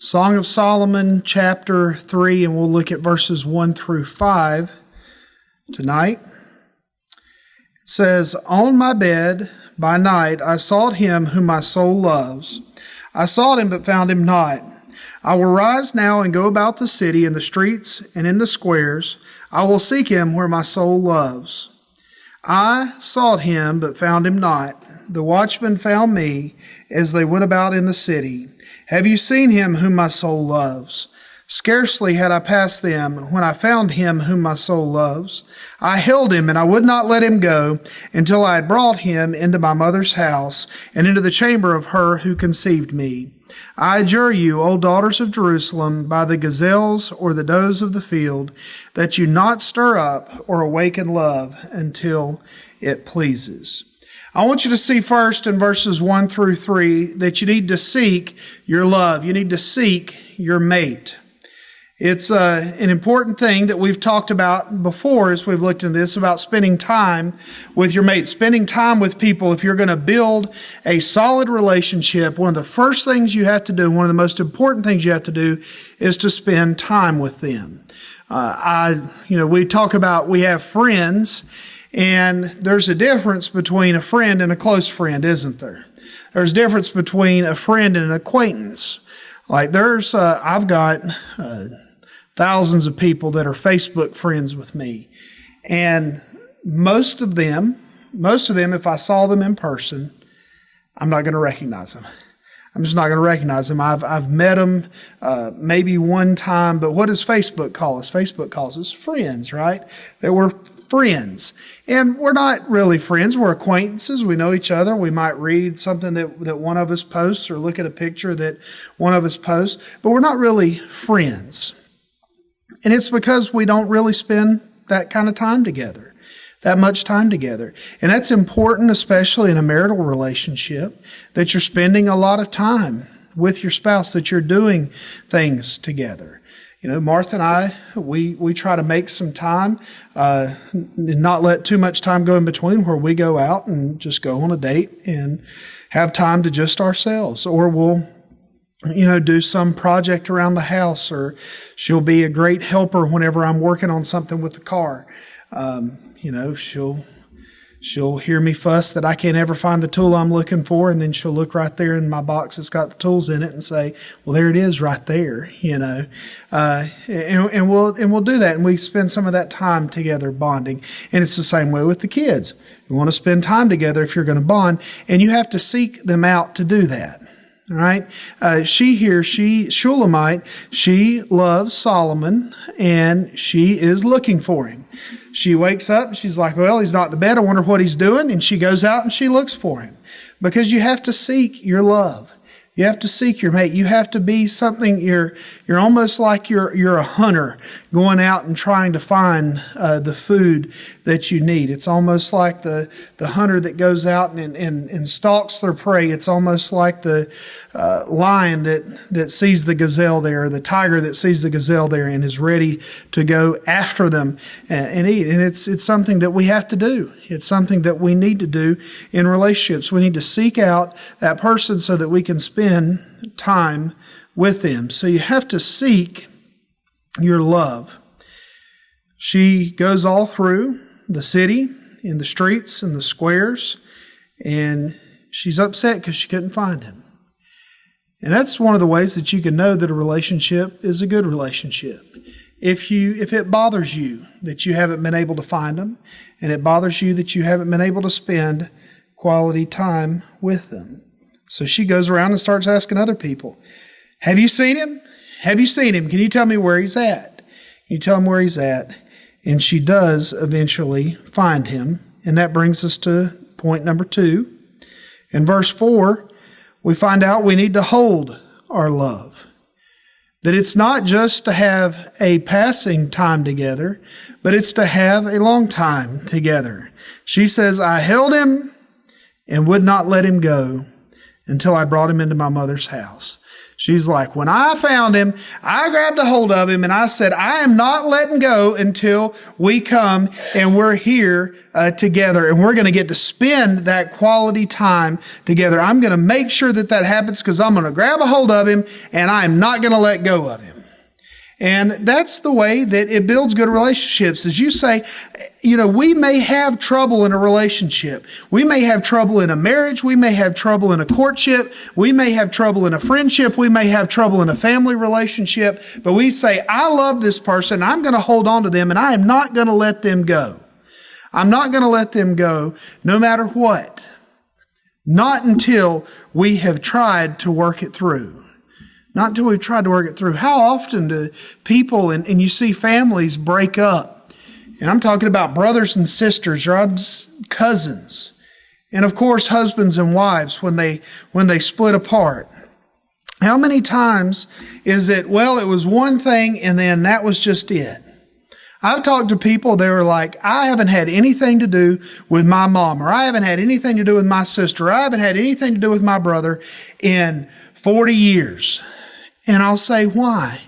Song of Solomon, chapter 3, and we'll look at verses 1 through 5 tonight. It says, "On my bed by night I sought him whom my soul loves. I sought him but found him not. I will rise now and go about the city, in the streets and in the squares. I will seek him where my soul loves. I sought him but found him not. The watchmen found me as they went about in the city. Have you seen him whom my soul loves? Scarcely had I passed them when I found him whom my soul loves. I held him and I would not let him go until I had brought him into my mother's house and into the chamber of her who conceived me. I adjure you, O daughters of Jerusalem, by the gazelles or the does of the field, that you not stir up or awaken love until it pleases." I want you to see first in verses 1 through 3 that you need to seek your love. You need to seek your mate. It's an important thing that we've talked about before as we've looked into this, about spending time with your mate, spending time with people. If you're going to build a solid relationship, one of the first things you have to do, one of the most important things you have to do, is to spend time with them. We talk about we have friends, and there's a difference between a friend and a close friend, isn't there? There's a difference between a friend and an acquaintance. Like I've got thousands of people that are Facebook friends with me. And most of them, if I saw them in person, I'm not going to recognize them. I'm just not going to recognize them. I've met them maybe one time, but what does Facebook call us? Facebook calls us friends, right? That we're friends. And we're not really friends. We're acquaintances. We know each other. We might read something that one of us posts or look at a picture that one of us posts, but we're not really friends. And it's because we don't really spend that kind of time together, that much time together. And that's important, especially in a marital relationship, that you're spending a lot of time with your spouse, that you're doing things together. You know, Martha and I, we try to make some time, and not let too much time go in between where we go out and just go on a date and have time to just ourselves. Or we'll, do some project around the house, or she'll be a great helper whenever I'm working on something with the car. She'll hear me fuss that I can't ever find the tool I'm looking for, and then she'll look right there in my box that's got the tools in it and say, "Well, there it is right there," and we'll do that, and we spend some of that time together bonding. And it's the same way with the kids. You want to spend time together if you're going to bond, and you have to seek them out to do that. All right. Shulamite, she loves Solomon, and she is looking for him. She wakes up and she's like, "Well, he's not in bed. I wonder what he's doing." And she goes out and she looks for him, because you have to seek your love. You have to seek your mate. You have to be something. You're almost like you're a hunter going out and trying to find the food that you need. It's almost like the hunter that goes out and stalks their prey. It's almost like the lion that sees the gazelle there, or the tiger that sees the gazelle there and is ready to go after them and eat. And it's something that we have to do. It's something that we need to do in relationships. We need to seek out that person so that we can spend time with them. So you have to seek your love. She goes all through the city, in the streets and the squares, and she's upset because she couldn't find him. And that's one of the ways that you can know that a relationship is a good relationship. If it bothers you that you haven't been able to find them, and it bothers you that you haven't been able to spend quality time with them. So she goes around and starts asking other people, "Have you seen him? Have you seen him? Can you tell me where he's at? Can you tell him where he's at?" And she does eventually find him. And that brings us to point number 2. In verse 4, we find out we need to hold our love. That it's not just to have a passing time together, but it's to have a long time together. She says, "I held him and would not let him go until I brought him into my mother's house." She's like, when I found him, I grabbed a hold of him and I said, I am not letting go until we come and we're here together and we're going to get to spend that quality time together. I'm going to make sure that that happens because I'm going to grab a hold of him and I'm not going to let go of him. And that's the way that it builds good relationships. As you say, we may have trouble in a relationship. We may have trouble in a marriage. We may have trouble in a courtship. We may have trouble in a friendship. We may have trouble in a family relationship. But we say, I love this person. I'm going to hold on to them and I am not going to let them go. I'm not going to let them go no matter what. Not until we have tried to work it through. Not until we've tried to work it through. How often do people, and you see families break up? And I'm talking about brothers and sisters, or cousins. And of course, husbands and wives when they split apart. How many times is it, well, it was one thing and then that was just it? I've talked to people, they were like, I haven't had anything to do with my mom, or I haven't had anything to do with my sister, or I haven't had anything to do with my brother in 40 years. And I'll say, why?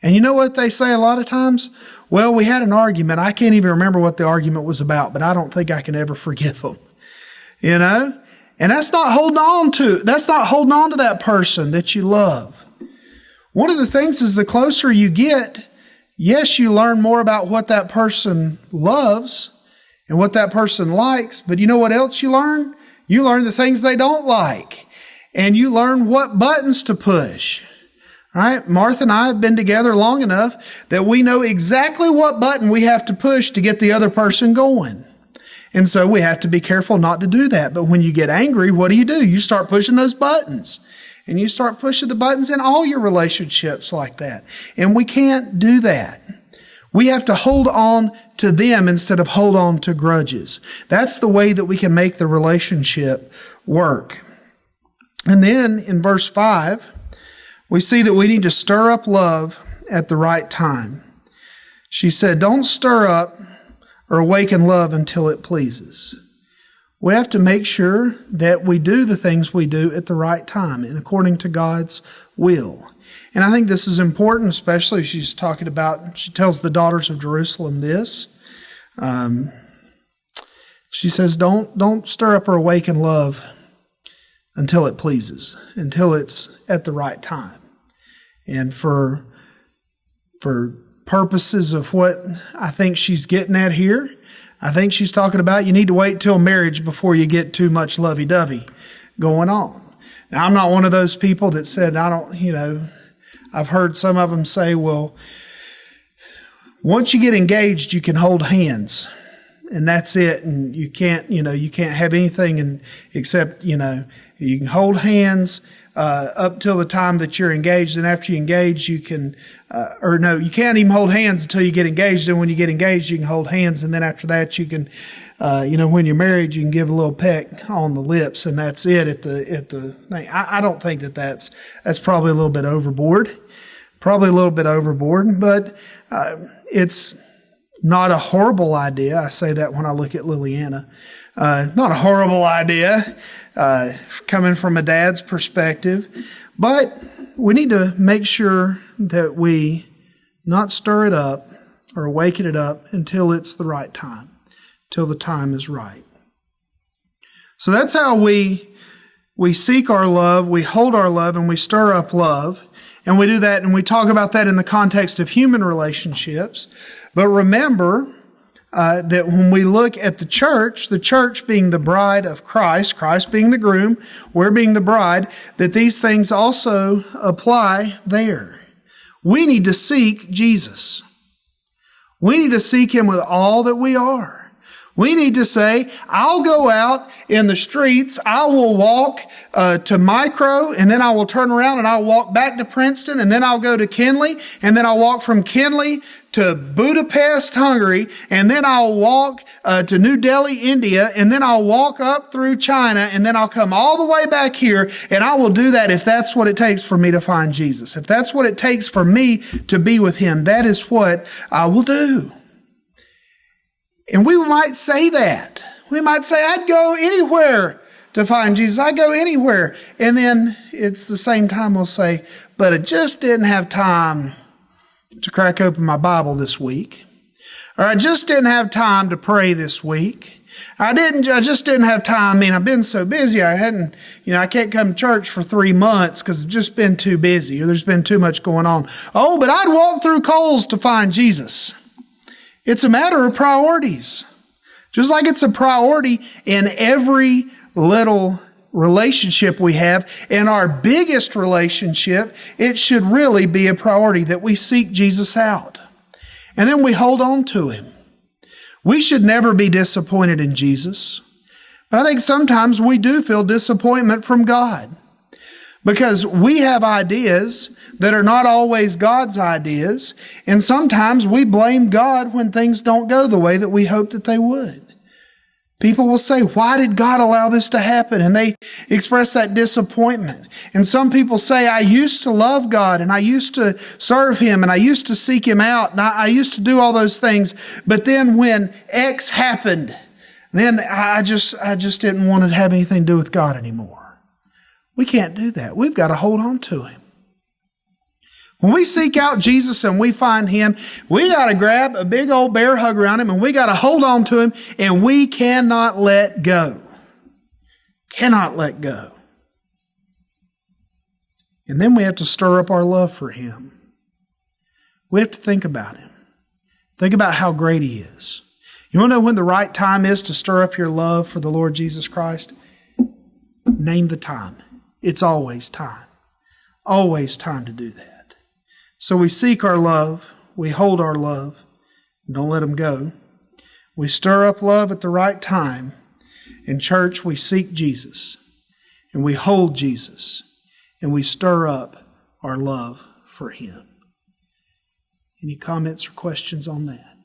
And you know what they say a lot of times? Well, we had an argument. I can't even remember what the argument was about, but I don't think I can ever forgive them. And that's not holding on to that person that you love. One of the things is the closer you get, yes, you learn more about what that person loves and what that person likes, but you know what else you learn? You learn the things they don't like, and you learn what buttons to push. All right, Martha and I have been together long enough that we know exactly what button we have to push to get the other person going. And so we have to be careful not to do that. But when you get angry, what do? You start pushing those buttons. And you start pushing the buttons in all your relationships like that. And we can't do that. We have to hold on to them instead of hold on to grudges. That's the way that we can make the relationship work. And then in verse 5, we see that we need to stir up love at the right time. She said, don't stir up or awaken love until it pleases. We have to make sure that we do the things we do at the right time and according to God's will. And I think this is important, especially she tells the daughters of Jerusalem this. She says, don't stir up or awaken love until it pleases, until it's at the right time. And for purposes of what I think she's getting at here, I think she's talking about you need to wait till marriage before you get too much lovey-dovey going on. Now, I'm not one of those people that said, I've heard some of them say, well, once you get engaged, you can hold hands. And that's it. And you can't have anything except, you can hold hands up till the time that you're engaged. And after you engage, you can, you can't even hold hands until you get engaged. And when you get engaged, you can hold hands. And then after that, you can, when you're married, you can give a little peck on the lips, and that's it at the thing. I don't think that's probably a little bit overboard. But it's not a horrible idea. I say that when I look at Liliana. Not a horrible idea coming from a dad's perspective. But we need to make sure that we not stir it up or awaken it up until it's the right time, till the time is right. So that's how we seek our love, we hold our love, and we stir up love. And we do that, and we talk about that in the context of human relationships. But remember that when we look at the church being the bride of Christ, Christ being the groom, we're being the bride, that these things also apply there. We need to seek Jesus. We need to seek Him with all that we are. We need to say, I'll go out in the streets, I will walk to Micro, and then I will turn around and I'll walk back to Princeton, and then I'll go to Kinley, and then I'll walk from Kinley to Budapest, Hungary, and then I'll walk to New Delhi, India, and then I'll walk up through China, and then I'll come all the way back here, and I will do that if that's what it takes for me to find Jesus. If that's what it takes for me to be with Him, that is what I will do. And we might say that. We might say, I'd go anywhere to find Jesus. I'd go anywhere. And then it's the same time we'll say, but I just didn't have time to crack open my Bible this week. Or I just didn't have time to pray this week. I just didn't have time. I mean, I've been so busy. I can't come to church for 3 months because I've just been too busy or there's been too much going on. Oh, but I'd walk through coals to find Jesus. It's a matter of priorities. Just like it's a priority in every little relationship we have. In our biggest relationship, it should really be a priority that we seek Jesus out. And then we hold on to Him. We should never be disappointed in Jesus. But I think sometimes we do feel disappointment from God because we have ideas that are not always God's ideas. And sometimes we blame God when things don't go the way that we hoped that they would. People will say, why did God allow this to happen? And they express that disappointment. And some people say, I used to love God and I used to serve Him and I used to seek Him out and I used to do all those things. But then when X happened, then I just didn't want to have anything to do with God anymore. We can't do that. We've got to hold on to Him. When we seek out Jesus and we find Him, we got to grab a big old bear hug around Him and we got to hold on to Him and we cannot let go. Cannot let go. And then we have to stir up our love for Him. We have to think about Him. Think about how great He is. You want to know when the right time is to stir up your love for the Lord Jesus Christ? Name the time. It's always time. Always time to do that. So we seek our love, we hold our love, and don't let them go. We stir up love at the right time. In church, we seek Jesus, and we hold Jesus, and we stir up our love for Him. Any comments or questions on that?